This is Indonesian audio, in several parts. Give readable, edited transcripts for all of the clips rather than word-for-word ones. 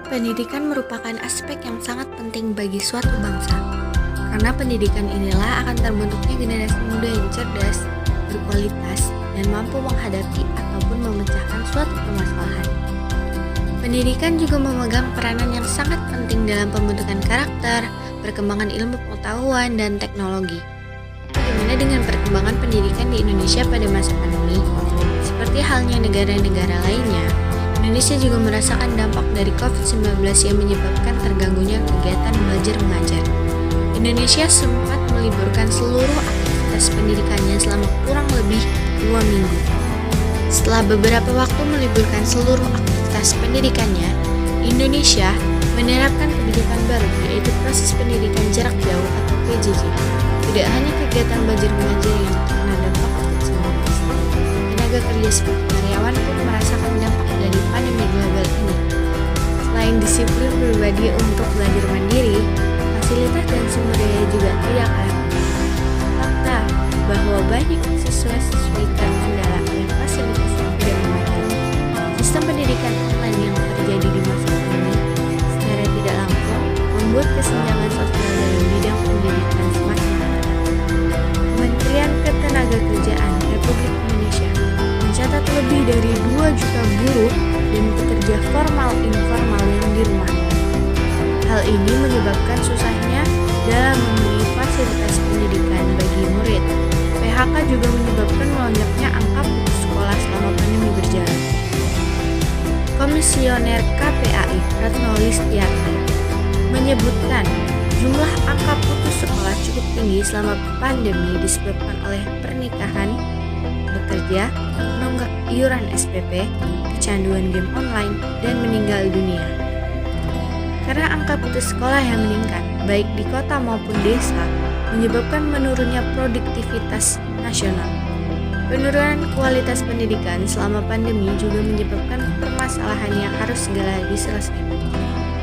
Pendidikan merupakan aspek yang sangat penting bagi suatu bangsa, karena pendidikan inilah akan terbentuknya generasi muda yang cerdas, berkualitas, dan mampu menghadapi ataupun memecahkan suatu permasalahan. Pendidikan juga memegang peranan yang sangat penting dalam pembentukan karakter, perkembangan ilmu pengetahuan, dan teknologi. Bagaimana dengan perkembangan pendidikan di Indonesia pada masa pandemi? Seperti halnya negara-negara lainnya, Indonesia juga merasakan dampak dari COVID-19 yang menyebabkan terganggunya kegiatan belajar mengajar. Indonesia sempat meliburkan seluruh aktivitas pendidikannya selama kurang lebih 2 minggu. Setelah beberapa waktu meliburkan seluruh aktivitas pendidikannya, Indonesia menerapkan kebijakan baru, yaitu proses pendidikan jarak jauh atau PJJ. Tidak hanya kegiatan belajar mengajar yang terkena dampak COVID-19, tenaga kerja seperti karyawan pun merasakan dampak dari pandemi global ini. Selain disiplin pribadi untuk belajar mandiri, fasilitas dan sumber daya juga tidak kalah penting. Fakta bahwa banyak siswa-siswi terkendala oleh fasilitas yang tidak memadai. Sistem pendidikan online yang terjadi di masa pandemi secara tidak langsung membuat kesenjangan sosial dalam bidang pendidikan semakin merata. Kementerian Ketenagakerjaan Republik Indonesia mencatat lebih dari 2 juta buruh dan pekerja formal informal yang dirumahkan. Hal ini menyebabkan susahnya dalam memenuhi fasilitas pendidikan bagi murid. PHK juga menyebabkan melonjaknya angka putus sekolah selama pandemi berjalan. Komisioner KPAI Retno Listiarti menyebutkan jumlah angka putus sekolah cukup tinggi selama pandemi disebabkan oleh pernikahan, bekerja, menunggak iuran SPP, kecanduan game online, dan meninggal dunia. Karena angka putus sekolah yang meningkat, baik di kota maupun desa, menyebabkan menurunnya produktivitas nasional. Penurunan kualitas pendidikan selama pandemi juga menyebabkan permasalahan yang harus segera diselesaikan.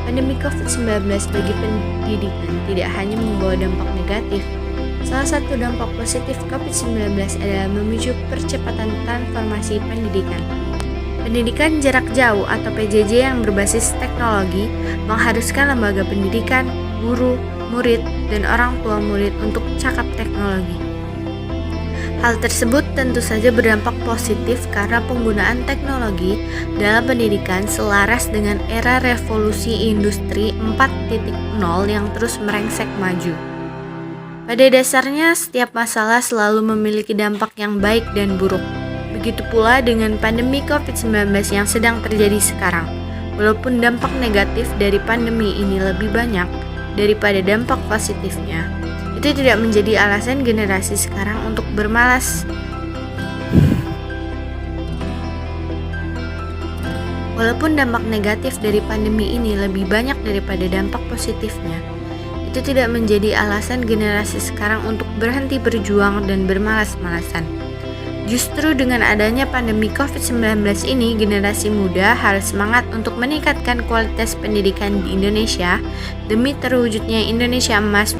Pandemi COVID-19 bagi pendidikan tidak hanya membawa dampak negatif. Salah satu dampak positif COVID-19 adalah memicu percepatan transformasi pendidikan. Pendidikan jarak jauh atau PJJ yang berbasis teknologi mengharuskan lembaga pendidikan, guru, murid, dan orang tua murid untuk cakap teknologi. Hal tersebut tentu saja berdampak positif karena penggunaan teknologi dalam pendidikan selaras dengan era revolusi industri 4.0 yang terus merengsek maju. Pada dasarnya, setiap masalah selalu memiliki dampak yang baik dan buruk. Begitu pula dengan pandemi COVID-19 yang sedang terjadi sekarang. Walaupun dampak negatif dari pandemi ini lebih banyak daripada dampak positifnya, itu tidak menjadi alasan generasi sekarang untuk bermalas. Walaupun dampak negatif dari pandemi ini lebih banyak daripada dampak positifnya, itu tidak menjadi alasan generasi sekarang untuk berhenti berjuang dan bermalas-malasan. Justru dengan adanya pandemi COVID-19 ini, generasi muda harus semangat untuk meningkatkan kualitas pendidikan di Indonesia demi terwujudnya Indonesia Emas